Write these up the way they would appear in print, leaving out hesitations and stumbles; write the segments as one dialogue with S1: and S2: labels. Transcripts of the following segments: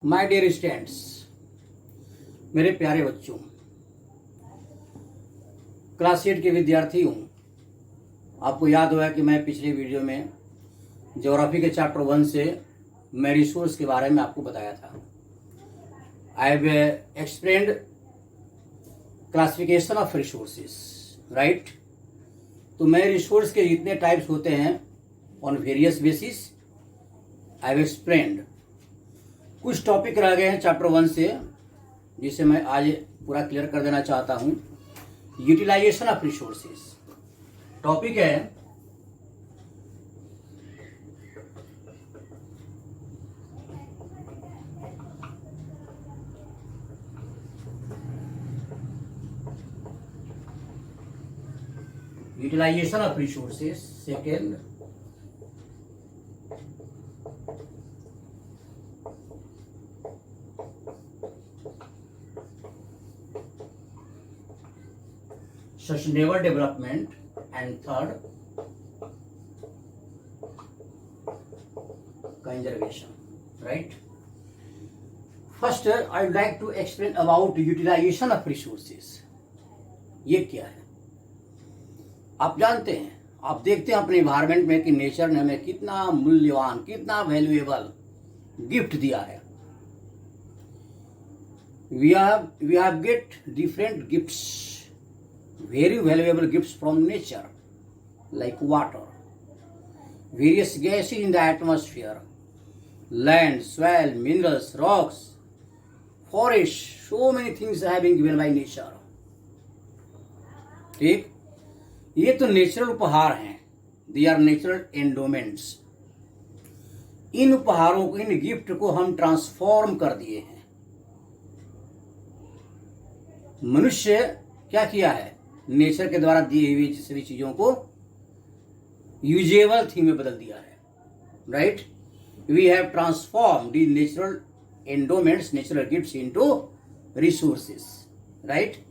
S1: My dear students, मेरे प्यारे बच्चों, क्लास 8 के विद्यार्थी हूँ। आपको याद होगा कि मैं पिछले वीडियो में ज्योग्राफी के चैप्टर 1 से मैं रिसोर्स के बारे में आपको बताया था। I have explained classification of resources, right. तो मैं रिसोर्स के जितने टाइप्स होते हैं on various basis I have explained. कुछ टॉपिक रह गए हैं चैप्टर 1 से, जिसे मैं आज पूरा क्लियर कर देना चाहता हूं। यूटिलाइजेशन ऑफ रिसोर्सेज टॉपिक है। Utilisation of resources second. Sustainable development, and third, conservation, right? First, I would like to explain about utilization of resources. ये क्या है? आप जानते हैं, आप देखते हैं अपने इन्वायरमेंट में कि नेचर ने हमें कितना मूल्यवान, कितना वैल्यूएबल गिफ्ट दिया है। We have get different gifts, very valuable gifts from nature, like water, various gases in the atmosphere, land, soil, minerals, rocks, forests, so many things have been given by nature. ठीक, ये तो natural उपहार हैं, they are natural endowments. इन उपहारों को, इन gift को हम transform कर दिए हैं। मनुष्य क्या किया है? नेचर के द्वारा दी हुई सभी चीजों को यूजेबल थिंग में बदल दिया है, right. We have transform the natural endowments, natural gifts into resources, right.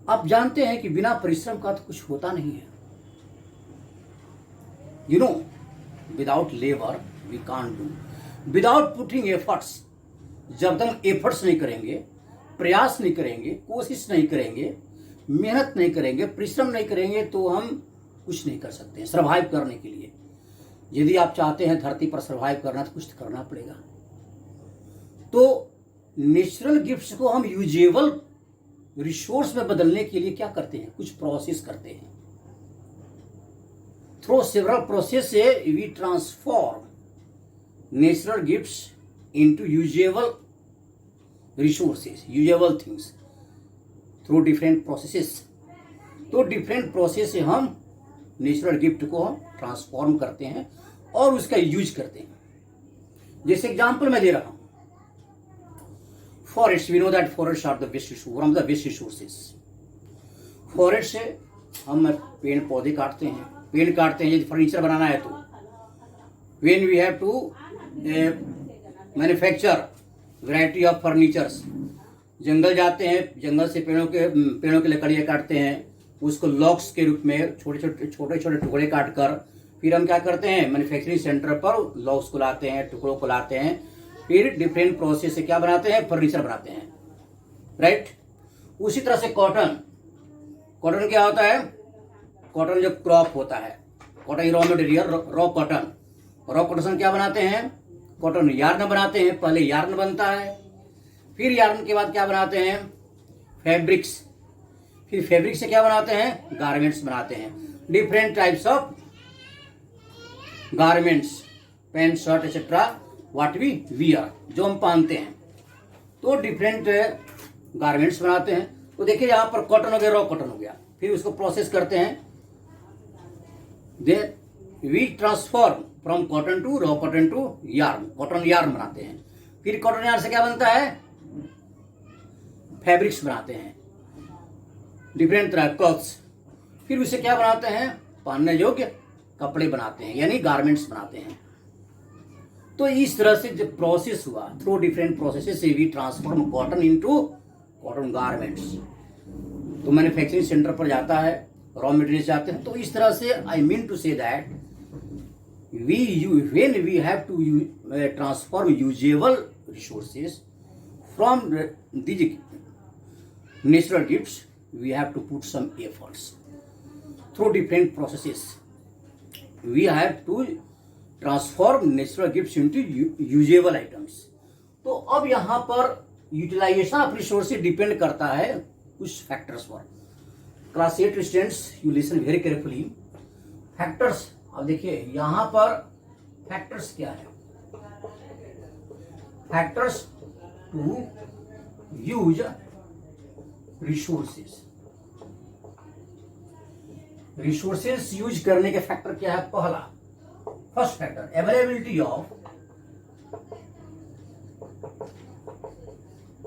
S1: आप जानते हैं कि बिना परिश्रम का तो कुछ होता नहीं है। You know, without labour we can't do, without putting efforts. जब तक एफर्ट्स नहीं करेंगे, प्रयास नहीं करेंगे, कोशिश नहीं करेंगे, मेहनत नहीं करेंगे, परिश्रम नहीं करेंगे, तो हम कुछ नहीं कर सकते सर्वाइव करने के लिए। यदि आप चाहते हैं धरती पर सर्वाइव करना, तो कुछ तो करना पड़ेगा। तो नेचुरल गिफ्ट्स को हम यूजेबल रिसोर्स में बदलने के लिए क्या करते हैं? कुछ प्रोसेस करते हैं। थ्रू सेवरल प्रोसेस से we transform natural gifts into usable resources, usable things through different processes. तो डिफरेंट प्रोसेस से हम नेचुरल गिफ्ट को हम ट्रांसफॉर्म करते हैं और उसका यूज करते हैं। जैसे एग्जांपल मैं दे रहा हूं, forest, we know that forest are the best resource, one of the best resources. Forest से हम पेड़ पौधे काटते हैं, पेड़ काटते हैं यदि फर्नीचर बनाना है तो। When we have to manufacture variety of furnitures, जंगल जाते हैं, जंगल से पेड़ों के लकड़ियाँ काटते हैं, उसको लॉक्स के रूप में छोटे छोटे टुकड़े काट कर फिर हम क्या करते हैं? मैन्युफैक्चरिंग सेंटर पर लॉक्स को लाते हैं, टुकड़ों को लाते हैं, फिर डिफरेंट प्रोसेस से क्या बनाते हैं? फर्नीचर बनाते हैं, राइट। उसी तरह से कॉटन क्या होता है? कॉटन जो क्रॉप होता है, cotton raw material, raw cotton से क्या बनाते हैं? कॉटन यार्न बनाते हैं। पहले यार्न बनता है, फिर यार्न के बाद क्या बनाते हैं? फैब्रिक्स, फिर फैब्रिक से क्या बनाते हैं? गारमेंट्स बनाते हैं। Different types of garments, pant, shirt etcetera, what we wear, जो हम पहनते हैं, तो डिफरेंट गारमेंट्स बनाते हैं। तो देखिए यहां पर कॉटन हो गया, रॉ कॉटन हो गया, फिर उसको प्रोसेस करते हैं। Then we transform from cotton to raw cotton to yarn, cotton yarn बनाते हैं। फिर कॉटन यार्न से क्या बनता है? फैब्रिक्स बनाते हैं, डिफरेंट तरह क्लॉथ्स। फिर उसे क्या बनाते हैं? पहनने योग्य कपड़े बनाते हैं, यानी गारमेंट्स बनाते हैं। तो इस तरह से जब प्रोसेस हुआ, थ्रू डिफरेंट प्रोसेसेस से we transform cotton into cotton garments. तो मैन्युफैक्चरिंग सेंटर पर जाता है, रॉ मटेरियल जाते हैं। तो इस तरह से I mean to say that when we have to transform usable resources from these natural gifts, we have to put some efforts through different processes. We have to transform natural gifts into usable items. तो अब यहाँ पर utilisation of resources depend करता है कुछ factors पर. Class 8 students, you listen very carefully. Factors, अब देखिए यहां पर फैक्टर्स क्या है. Factors to use resources. Resources use करने के फैक्टर क्या है. पहला, first factor,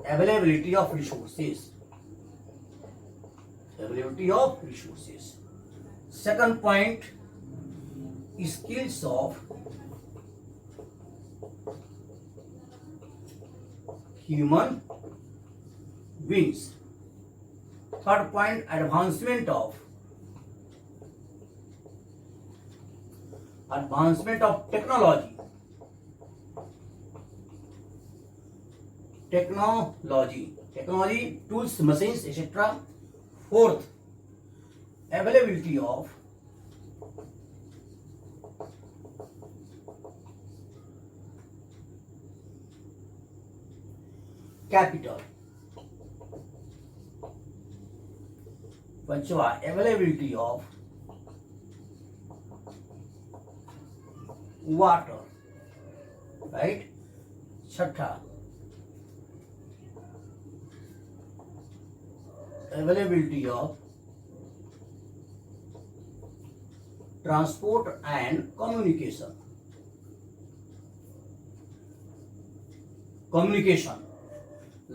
S1: availability of resources. Availability of resources. Second point, skills of human beings. Third point, advancement of technology. Technology, tools, machines, etc. Fourth, availability of capital. पंचवा, availability of water, right? छठा, availability of transport and communication.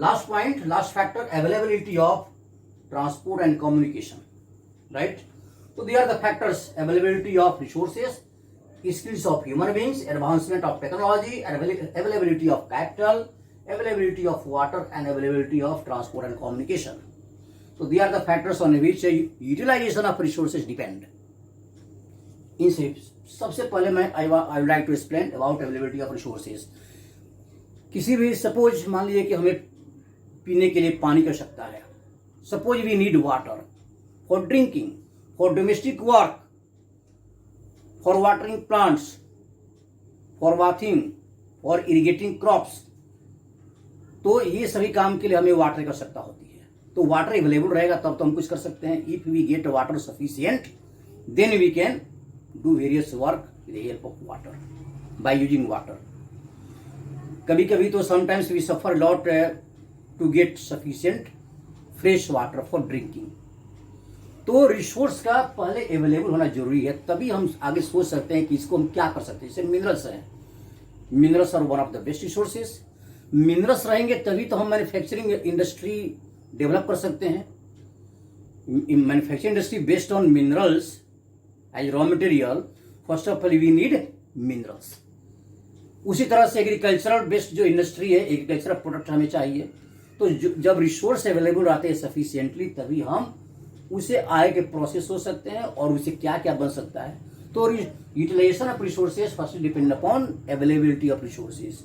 S1: Last point, last factor, availability of transport and communication, right? So they are the factors: availability of resources, skills of human beings, advancement of technology, availability of capital, availability of water, and availability of transport and communication. So they are the factors on which utilization of resources depend. इनसे सबसे पहले मैं I would like to explain about availability of resources. किसी भी, suppose मान लीजिए कि हमें पीने के लिए पानी की आवश्यकता है. Suppose we need water for drinking, for domestic work, for watering plants, for bathing, for irrigating crops. तो ये सभी काम के लिए हमें वाटर की आवश्यकता होती है. तो वाटर अवेलेबल रहेगा तब तो हम कुछ कर सकते हैं. If we get water sufficient, then we can do various work with the help of water, by using water. कभी कभी तो sometimes we suffer a lot to get sufficient fresh water for drinking. तो resource का पहले available होना जरूरी है, तभी हम आगे सोच सकते हैं कि इसको हम क्या कर सकते हैं. जैसे मिनरल्स है, minerals are one of the best resources. Minerals रहेंगे तभी तो हम मैन्युफैक्चरिंग इंडस्ट्री डेवलप कर सकते हैं. Manufacturing industry based on minerals as raw material, first of all we need minerals. उसी तरह से एग्रीकल्चरल बेस्ड जो इंडस्ट्री है, एग्रीकल्चरल प्रोडक्ट हमें चाहिए. तो जब रिसोर्स अवेलेबल आते हैं सफिशिएंटली, तभी हम उसे आगे के प्रोसेस हो सकते हैं और उसे क्या क्या बन सकता है. तो utilisation of resources first depend upon availability of resources.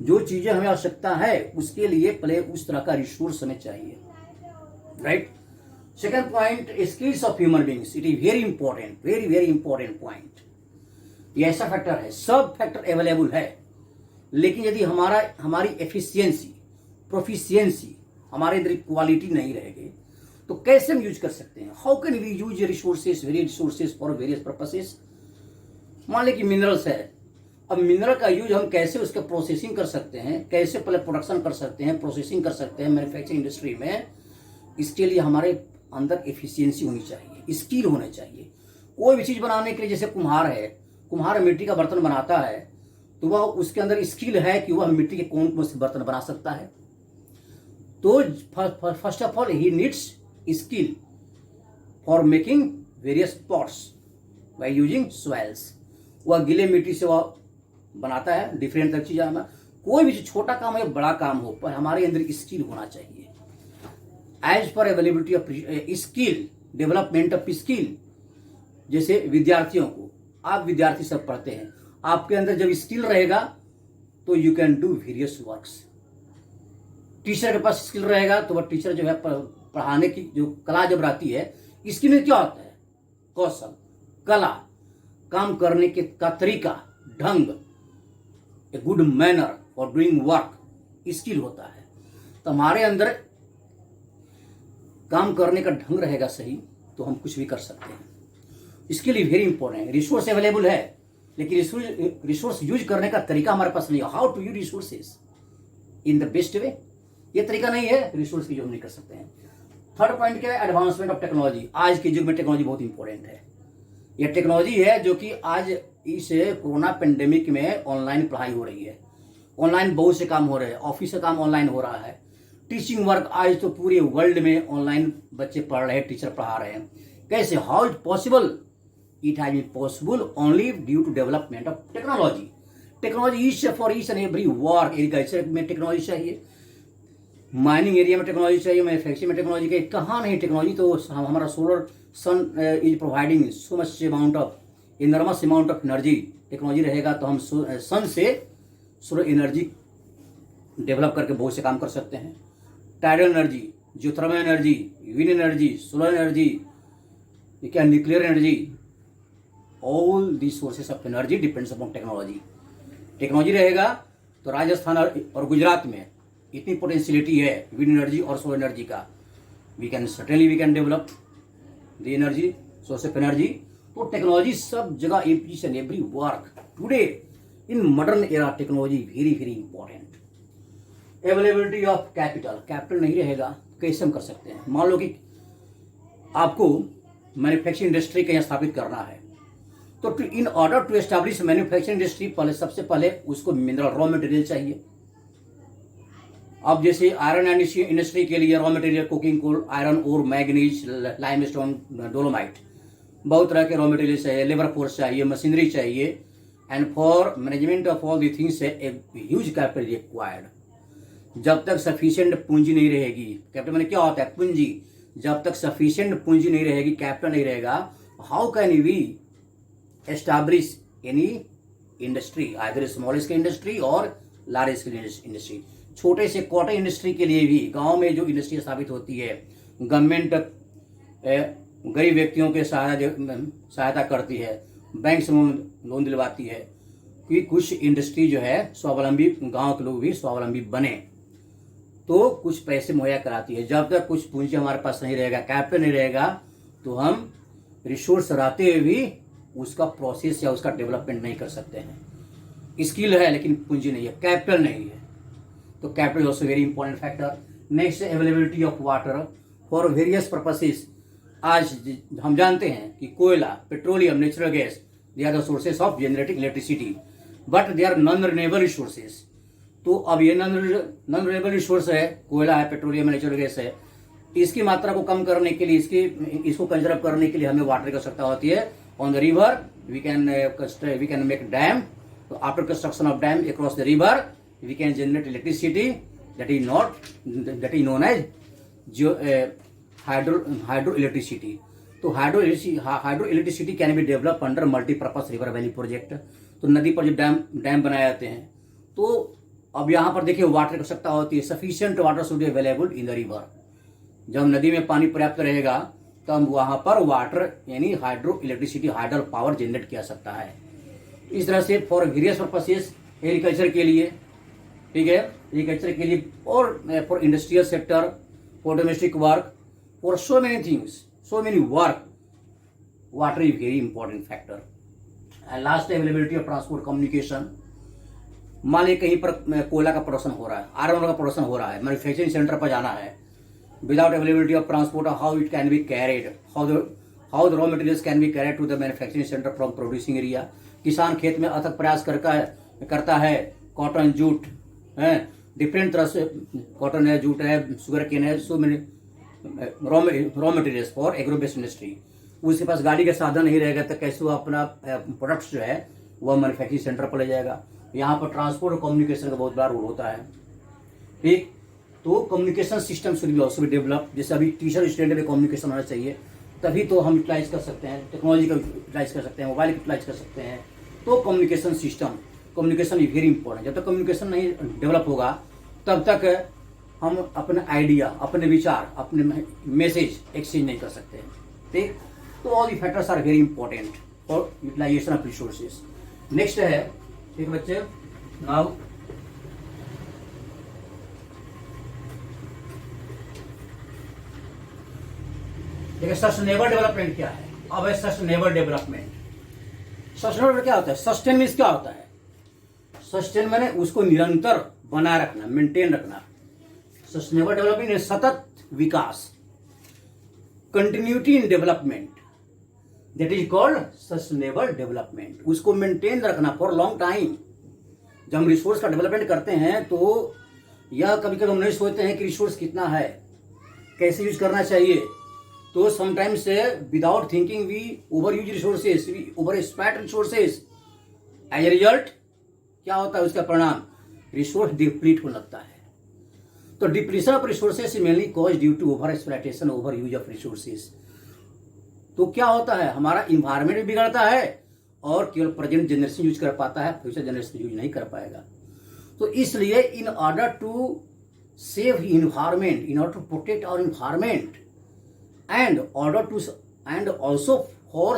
S1: जो चीजें हमें आवश्यकता है उसके लिए पहले उस तरह का रिसोर्स हमें चाहिए, right? Second point, skills of human beings. It is very important, very important point. ये ऐसा फैक्टर है, सब फैक्टर अवेलेबल है, लेकिन यदि हमारी एफिशिएंसी, प्रोफिशिएंसी, हमारे अंदर क्वालिटी नहीं रहेगी तो कैसे हम यूज कर सकते हैं. How can we use resources, various resources for various purposes. मान लें कि मिनरल्स है. अब मिनरल का यूज हम कैसे उसका प्रोसेसिंग कर सकते हैं, कैसे पहले प्रोडक्शन कर सकते हैं, प्रोसेसिंग कर सकते हैं मैन्युफैक्चरिंग इंडस्ट्री में. इसके लिए हमारे अंदर एफिशिएंसी होनी चाहिए, स्किल होने चाहिए. कोई भी चीज बनाने के लिए, जैसे कुम्हार है, कुम्हार मिट्टी का बर्तन बनाता है तो वह उसके अंदर स्किल है कि वह मिट्टी के कौन से बर्तन बना सकता है. तो first of all he needs skill for making various pots by using soils. वह गीले मिट्टी से वह बनाता है डिफरेंट तरह चीजें. हमें कोई भी छोटा काम हो या बड़ा काम हो, पर हमारे अंदर स्किल होना चाहिए. As per availability of skill, development of skill. जैसे विद्यार्थियों को, आप विद्यार्थी सब पढ़ते हैं, आपके अंदर जब स्किल रहेगा तो you can do various works. Teacher के पास स्किल रहेगा तो वह टीचर जो है पढ़ाने की जो कला जब रहती है, स्किल में क्या होता है? कौशल, कला, काम करने के का तरीका, ढंग, a good manner for doing work, skill होता है। तो हमारे अंदर काम करने का ढंग रहेगा सही तो हम कुछ भी कर सकते हैं। इसके लिए वेरी इंपॉर्टेंट है। रिसोर्स अवेलेबल है लेकिन रिसोर्स यूज करने का तरीका हमारे पास नहीं है। How to use resources in the best way, ये तरीका नहीं है, रिसोर्स की यूज नहीं कर सकते हैं। थर्ड पॉइंट क्या है? Advancement of technology. आज के युग में टेक्नोलॉजी बहुत इंपॉर्टेंट है। ये टेक्नोलॉजी है जो कि आज इस कोरोना पेंडेमिक में ऑनलाइन पढ़ाई हो रही है, ऑनलाइन बहुत से काम हो रहे हैं, ऑफिस का काम ऑनलाइन हो रहा है, टीचिंग वर्क आज तो पूरे वर्ल्ड में ऑनलाइन बच्चे पढ़ रहे हैं, टीचर पढ़ा रहे हैं। कैसे? How it possible? It has been possible only due to development of technology. Technology is for each and every work. Agriculture में टेक्नोलॉजी चाहिए, माइनिंग एरिया में टेक्नोलॉजी चाहिए, मैन्युफैक्चरिंग में टेक्नोलॉजी चाहिए। कहाँ नहीं टेक्नोलॉजी? तो हमारा solar sun is providing so much amount of enormous amount of energy. Technology रहेगा तो हम सन से सोलर एनर्जी डेवलप करके बहुत से काम कर सकते हैं। Tidal energy, geothermal energy, wind energy, solar energy, क्या nuclear energy, all the sources of energy depends upon technology. Technology रहेगा तो राजस्थान और गुजरात में इतनी पोटेंशियलिटी है विंड एनर्जी और सोलर एनर्जी का, we can develop the energy source of energy. तो टेक्नोलॉजी सब जगह, each and every work today in modern era, technology very very important. Availability of capital, capital नहीं रहेगा कैसे हम कर सकते हैं? मान लो कि आपको मैन्युफैक्चरिंग इंडस्ट्री कहीं स्थापित करना है, तो in order to establish manufacturing industry सबसे पहले उसको मिनरल रॉ मटेरियल चाहिए। अब जैसे आयरन इंडस्ट्री के लिए raw material coking coal, iron ore, manganese, limestone, dolomite, बहुत तरह के रॉ मटेरियल चाहिए, लेबर फोर्स चाहिए, मशीनरी चाहिए, and for management of all the things huge capital required. जब तक सफिशिएंट पूंजी नहीं रहेगी, कैपिटल मैंने क्या होता है? पूंजी। जब तक सफिशिएंट पूंजी नहीं रहेगी, कैपिटल नहीं रहेगा, how can we establish any industry, either small scale industry और लार्ज स्केल इंडस्ट्री। छोटे से कॉटन इंडस्ट्री के लिए भी गांव में जो इंडस्ट्री स्थापित होती है, गवर्नमेंट गरीब व्यक्तियों के सहायता करती है, बैंक से लोन दिलवाती है कि कुछ इंडस्ट्री जो है स्वावलंबी, गांव के लोग भी स्वावलंबी बने, तो कुछ पैसे मुहैया कराती है। जब तक कुछ पूंजी हमारे पास नहीं रहेगा, कैपिटल नहीं रहेगा, तो हम रिसोर्स रहते हुए भी उसका प्रोसेस या उसका डेवलपमेंट नहीं कर सकते हैं। स्किल है लेकिन पूंजी नहीं है, कैपिटल नहीं है, तो capital also very important factor. Next, availability of water for various purposes. आज हम जानते हैं कि कोयला, petroleum, natural gas, they are the sources of generating electricity, but they are non renewable resources. तो अब ये नॉन रिन्यूएबल रिसोर्स है, कोयला है, पेट्रोलियम, नेचुरल गैस है, इसकी मात्रा को कम करने के लिए, इसको कंजर्व करने के लिए हमें वाटर की आवश्यकता होती है। On the river we can make dam, तो after construction of dam across the river we can generate electricity that is known as hydro electricity. तो hydro electricity can be develop under multipurpose river valley project. तो नदी पर जो dam बनाए जाते हैं, तो अब यहाँ पर देखिए वाटर की आवश्यकता होती है, sufficient water should be available in the river. जब नदी में पानी पर्याप्त रहेगा तब वहाँ पर वाटर यानी hydro electricity, hydro power generate किया सकता है। इस तरह से फॉर वेरियस पर्पसेस, एग्रीकल्चर के लिए, ठीक है, एग्रीकल्चर के लिए, और for industrial sector, for domestic work, for so many things, so many work, water is very important factor. And last, availability of transport communication. मान लीजिए कहीं पर कोयला का प्रोडक्शन हो रहा है, आयरन का प्रोडक्शन हो रहा है, मैन्युफैक्चरिंग सेंटर पर जाना है, without availability of transport, how it can be carried, how the raw materials can be carried to the manufacturing centre from producing area. किसान खेत में अथक प्रयास करता है, कॉटन, जूट है, डिफरेंट तरह से कॉटन है, जूट है, शुगर केन है, so many raw materials for agro based industry. उसके पास गाड़ी का साधन नहीं रहेगा तो कैसे वो अपना प्रोडक्ट्स जो है वह मैन्युफैक्चरिंग सेंटर पर ले जाएगा। यहाँ पर ट्रांसपोर्ट और कम्युनिकेशन का बहुत बड़ा रोल होता है, ठीक। तो communication system should be also develop. जैसे अभी टीचर स्टूडेंट में कम्युनिकेशन होना चाहिए, तभी तो हम यूटिलाइज कर सकते हैं, टेक्नोलॉजी का यूटिलाइज कर सकते हैं, मोबाइल का यूटिलाइज कर सकते हैं। तो communication system, communication is very important. जब तक कम्युनिकेशन नहीं डेवलप होगा तब तक हम अपने आइडिया, अपने विचार, अपने मैसेज एक्सचेंज नहीं कर सकते हैं। ठीक, तो all the factors are very important for utilisation of resources. Next है, ठीक बच्चे, नाउ देखिए सस्टेनेबल डेवलपमेंट क्या है। अब है सस्टेनेबल डेवलपमेंट। सस्टेनेबल क्या होता है? सस्टेन मीन्स क्या होता है? सस्टेन मैंने उसको निरंतर बनाए रखना, मेंटेन रखना। सस्टेनेबल डेवलपमेंट है सतत विकास, continuity in development, that is called sustainable development. उसको मेंटेन रखना फॉर लॉन्ग टाइम। जब हम रिसोर्स का डेवलपमेंट करते हैं तो यह कभी कभी हम नहीं सोचते हैं कि रिसोर्स कितना है, कैसे यूज करना चाहिए। तो sometimes without thinking we over use resources, we over exploit resources. As a result क्या होता है? उसका परिणाम रिसोर्स डिप्लीट होने लगता है। तो depletion of resources mainly cause due to over exploitation, over use of resources. तो क्या होता है? हमारा इन्वायरमेंट भी बिगड़ता है और केवल प्रेजेंट जनरेशन यूज कर पाता है, फ्यूचर जनरेशन यूज नहीं कर पाएगा। तो इसलिए in order to save environment, in order to protect our environment and order to and also for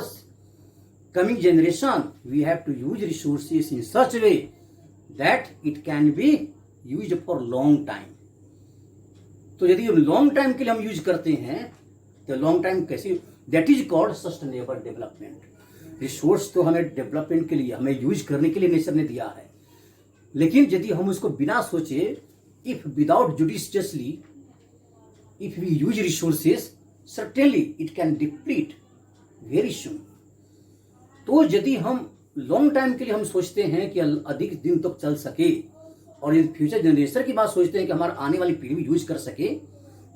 S1: coming generation we have to use resources in such a way that it can be used for long time। तो यदि long time के लिए हम use करते हैं तो long time कैसे, that is called sustainable development. Resource तो हमें डेवलपमेंट के लिए, हमें यूज करने के लिए नेचर ने दिया है, लेकिन यदि हम उसको बिना सोचे, if without judiciously if we use resources certainly it can deplete very soon। तो यदि हम लॉन्ग टाइम के लिए हम सोचते हैं कि अधिक दिन तक चल सके, और यदि फ्यूचर जनरेशन की बात सोचते हैं कि हमारा आने वाली पीढ़ी भी यूज कर सके,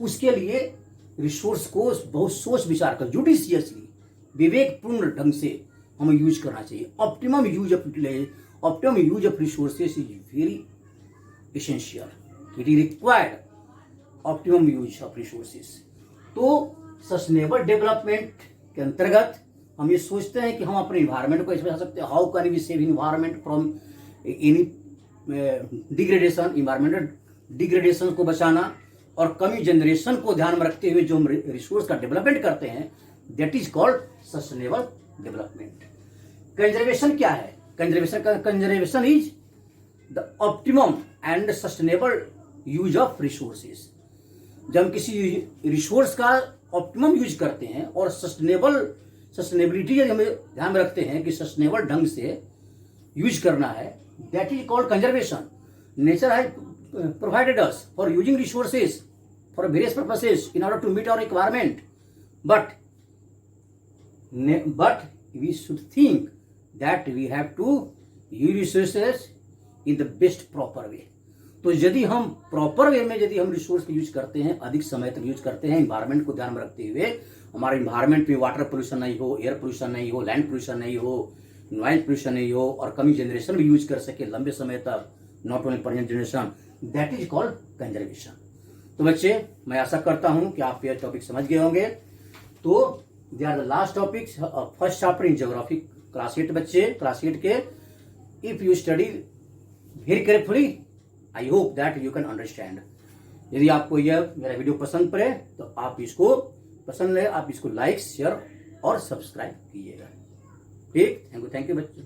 S1: उसके लिए रिसोर्स को बहुत सोच विचार कर, जुडिशियसली, विवेकपूर्ण ढंग से हमें यूज करना चाहिए। Optimum use of resources is very essential. It is required optimum use of resources. तो सस्टेनेबल डेवलपमेंट के अंतर्गत हम ये सोचते हैं कि हम अपने इन्वायरमेंट को ऐसे बचा सकते हैं। How can we save environment from any degradation, environmental degradation को बचाना, और कमी जनरेशन को ध्यान में रखते हुए जो हम रिसोर्स का डेवलपमेंट करते हैं, that is called sustainable development. Conservation क्या है? Conservation is the optimum and sustainable use of resources. जब हम किसी रिसोर्स का ऑप्टिमम यूज करते हैं और सस्टेनेबिलिटी यदि हमें ध्यान में रखते हैं कि सस्टेनेबल ढंग से यूज करना है, that is called conservation. Nature has provided us for using resources for various purposes in order to meet our requirement, but we should think that we have to use resources in the best proper way. तो यदि हम proper way में यदि हम resource को use करते हैं, अधिक समय तक यूज करते हैं, इन्वायरमेंट को ध्यान में रखते हुए, हमारे इन्वायरमेंट में वाटर पोल्यूशन नहीं हो, एयर पोल्यूशन नहीं हो, लैंड पोल्यूशन नहीं हो, नॉइज पोल्यूशन नहीं हो, और कमी जनरेशन भी यूज कर सके लंबे समय तक, not only present generation, that is called conservation. तो बच्चे, मैं आशा करता हूं कि आप ये टॉपिक समझ गए होंगे। तो they are the last topic first chapter in geography class 8 बच्चे, क्लास 8 के। If you study very carefully, I hope that you can understand. यदि आपको यह मेरा वीडियो पसंद पड़े तो आप इसको पसंद है, आप इसको लाइक, शेयर और सब्सक्राइब कीजिएगा। ठीक, थैंक यू बच्चे।